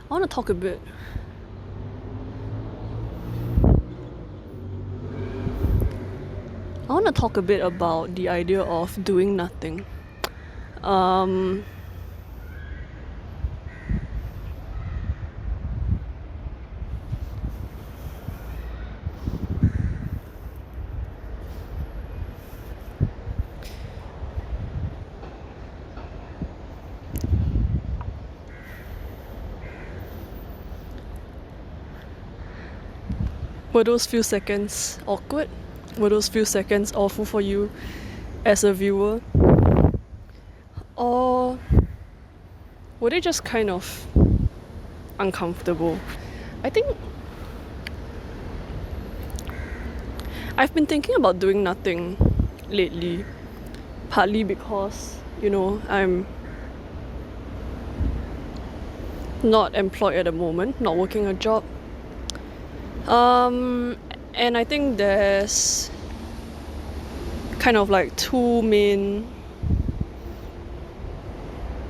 I want to talk a bit. I want to talk a bit about the idea of doing nothing. Um, were those few seconds awkward? Were those few seconds awful for you as a viewer? Or were they just kind of uncomfortable? I think I've been thinking about doing nothing lately, partly because, I'm not employed at the moment, not working a job. And I think there's kind of like two main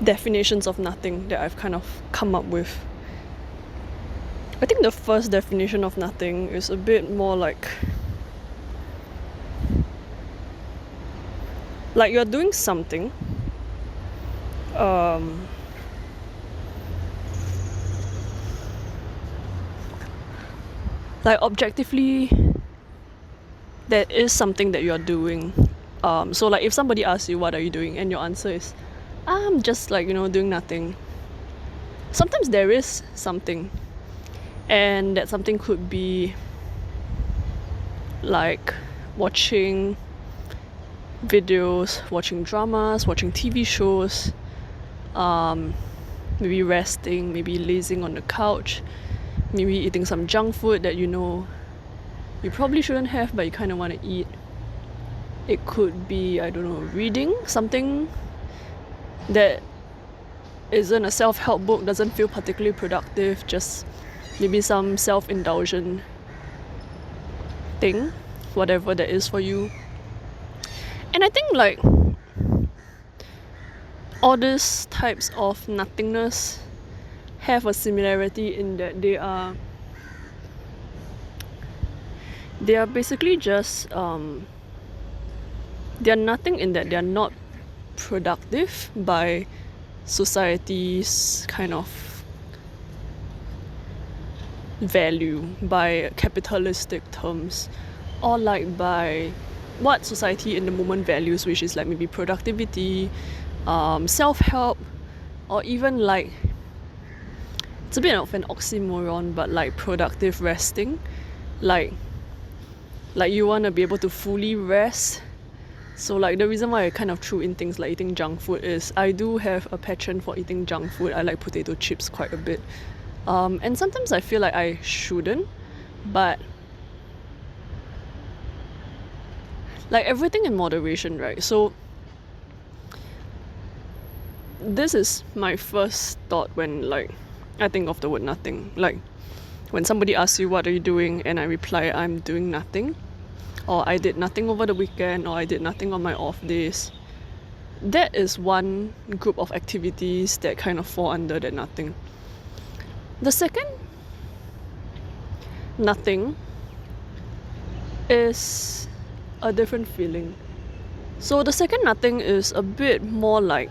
definitions of nothing that I've kind of come up with. I think the first definition of nothing is a bit more like you're doing something like objectively that is something that you're doing. So like if somebody asks you what are you doing and your answer is I'm just doing nothing, sometimes there is something, and that something could be like watching videos, watching dramas, watching TV shows, maybe resting, maybe lazing on the couch, maybe eating some junk food that you probably shouldn't have but you kind of want to eat. It could be, I don't know, reading something that isn't a self-help book, doesn't feel particularly productive, just maybe some self-indulgent thing, whatever that is for you. And I think like all these types of nothingness have a similarity in that they are basically just they are nothing in that they are not productive by society's kind of value, by capitalistic terms, or like by what society in the moment values, which is like maybe productivity, self-help, or even like, it's a bit of an oxymoron, but like productive resting. Like you want to be able to fully rest. So like the reason why I kind of threw in things like eating junk food is I do have a passion for eating junk food. I like potato chips quite a bit. And sometimes I feel like I shouldn't, but like everything in moderation, right? So this is my first thought when like I think of the word nothing. Like when somebody asks you what are you doing and I reply I'm doing nothing, or I did nothing over the weekend, or I did nothing on my off days. That is one group of activities that kind of fall under that nothing. The second nothing is a different feeling. So the second nothing is a bit more like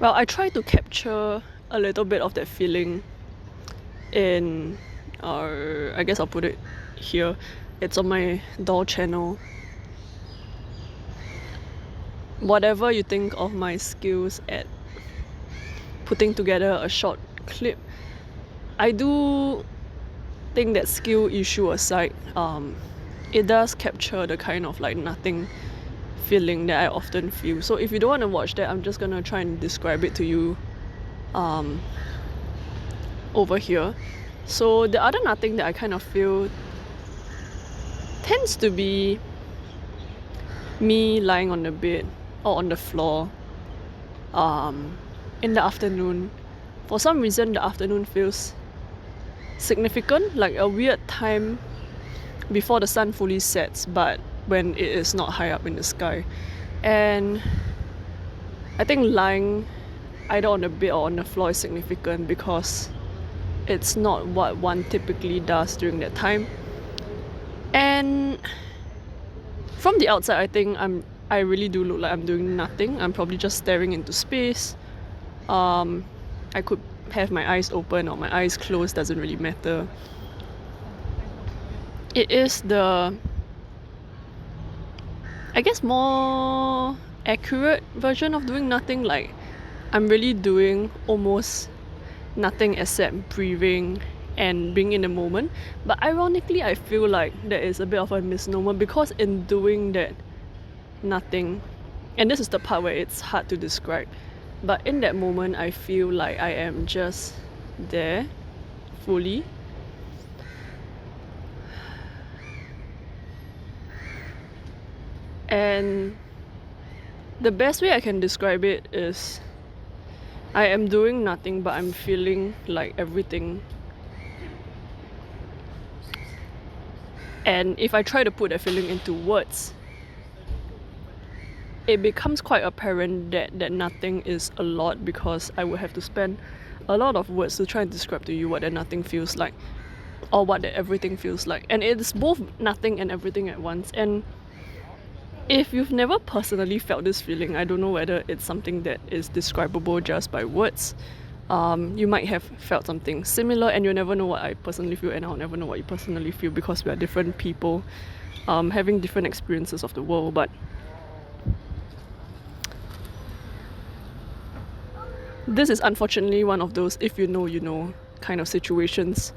well, I try to capture a little bit of that feeling in I guess I'll put it here. It's on my doll channel. Whatever you think of my skills at putting together a short clip, I do think that skill issue aside, it does capture the kind of like nothing feeling that I often feel. So if you don't want to watch that, I'm just gonna try and describe it to you over here. So the other nothing that I kind of feel tends to be me lying on the bed or on the floor in the afternoon. For some reason the afternoon feels significant, like a weird time before the sun fully sets, but when it is not high up in the sky. And I think lying either on the bed or on the floor is significant because it's not what one typically does during that time. And from the outside, I think I really do look like I'm doing nothing. I'm probably just staring into space. I could have my eyes open or my eyes closed, doesn't really matter. It is the, I guess, more accurate version of doing nothing. Like, I'm really doing almost nothing except breathing and being in the moment. But ironically, I feel like there is a bit of a misnomer because in doing that nothing, and this is the part where it's hard to describe, but in that moment I feel like I am just there fully. And the best way I can describe it is I am doing nothing, but I'm feeling like everything. And if I try to put that feeling into words, it becomes quite apparent that nothing is a lot, because I would have to spend a lot of words to try and describe to you what that nothing feels like, or what that everything feels like. And it's both nothing and everything at once. And if you've never personally felt this feeling, I don't know whether it's something that is describable just by words. You might have felt something similar, and you'll never know what I personally feel, and I'll never know what you personally feel, because we are different people having different experiences of the world. But this is unfortunately one of those if you know, you know kind of situations.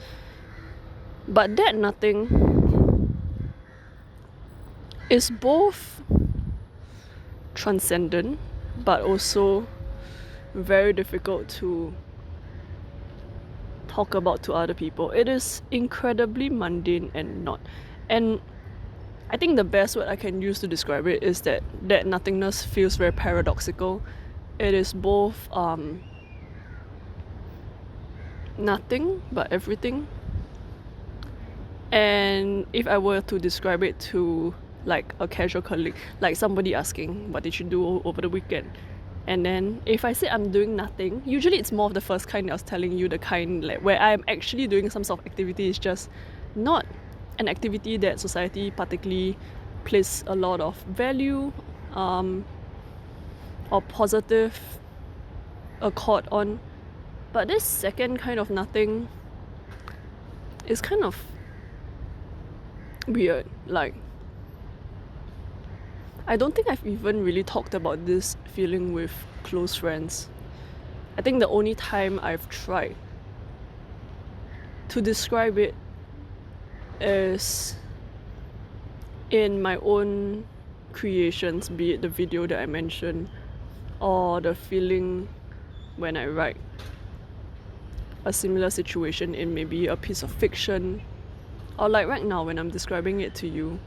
But that nothing is both transcendent but also very difficult to talk about to other people. It is incredibly mundane and not. And I think the best word I can use to describe it is that nothingness feels very paradoxical. It is both nothing but everything. And if I were to describe it to like a casual colleague, like somebody asking, what did you do over the weekend? And then if I say I'm doing nothing, usually it's more of the first kind I was telling you, the kind like where I'm actually doing some sort of activity. It's just not an activity that society particularly place a lot of value or positive accord on. But this second kind of nothing is kind of weird. Like, I don't think I've even really talked about this feeling with close friends. I think the only time I've tried to describe it is in my own creations, be it the video that I mentioned or the feeling when I write a similar situation in maybe a piece of fiction, or like right now when I'm describing it to you.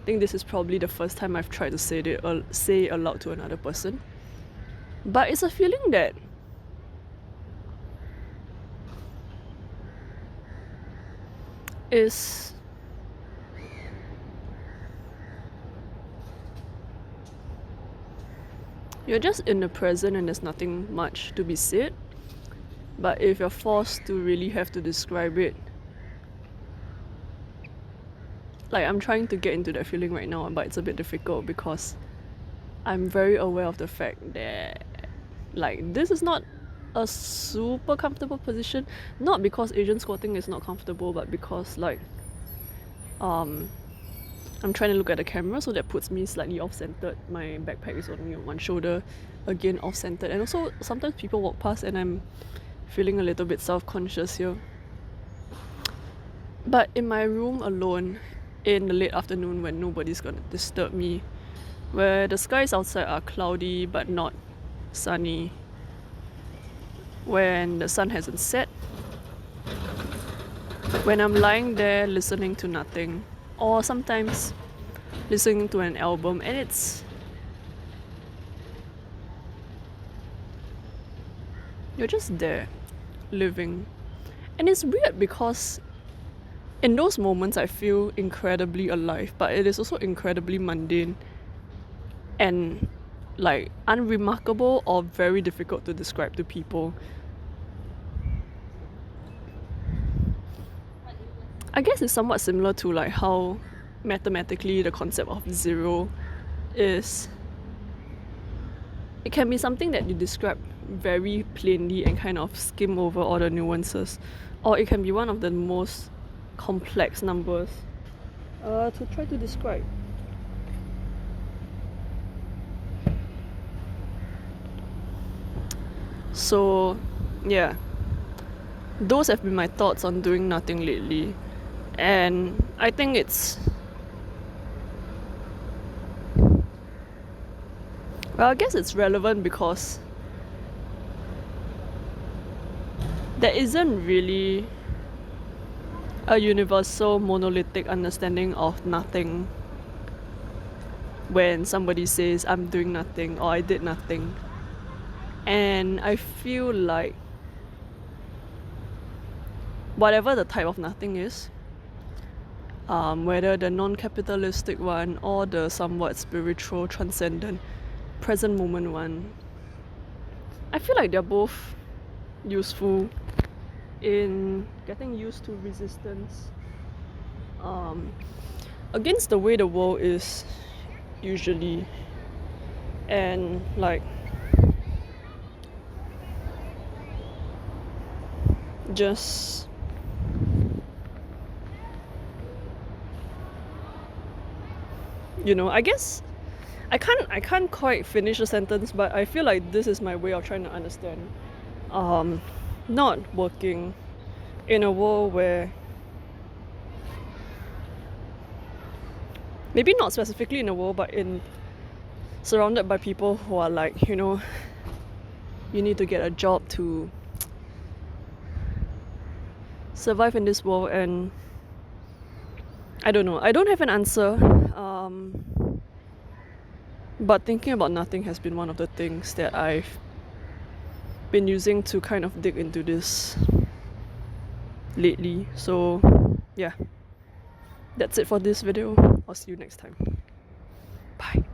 I think this is probably the first time I've tried to say aloud to another person. But it's a feeling that is you're just in the present and there's nothing much to be said. But if you're forced to really have to describe it, like I'm trying to get into that feeling right now, but it's a bit difficult because I'm very aware of the fact that like this is not a super comfortable position. Not because Asian squatting is not comfortable, but because like I'm trying to look at the camera, so that puts me slightly off-centered. My backpack is only on one shoulder, again off-centered. And also sometimes people walk past and I'm feeling a little bit self-conscious here. But in my room alone, in the late afternoon when nobody's gonna disturb me, where the skies outside are cloudy but not sunny, when the sun hasn't set, when I'm lying there listening to nothing, or sometimes listening to an album, and you're just there living. And it's weird because in those moments I feel incredibly alive, but it is also incredibly mundane and like unremarkable or very difficult to describe to people. I guess it's somewhat similar to like how mathematically the concept of zero is. It can be something that you describe very plainly and kind of skim over all the nuances, or it can be one of the most complex numbers to try to describe. So, yeah, those have been my thoughts on doing nothing lately, and I think it's, well, I guess it's relevant because there isn't really a universal monolithic understanding of nothing when somebody says I'm doing nothing or I did nothing. And I feel like whatever the type of nothing is, whether the non-capitalistic one or the somewhat spiritual, transcendent, present moment one, I feel like they're both useful in getting used to resistance against the way the world is usually, and like just I guess I can't quite finish a sentence, but I feel like this is my way of trying to understand not working in a world where, maybe not specifically in a world, but in surrounded by people who are like, you need to get a job to survive in this world. And I don't know, I don't have an answer, but thinking about nothing has been one of the things that I've been using to kind of dig into this lately. So yeah, that's it for this video. I'll see you next time. Bye.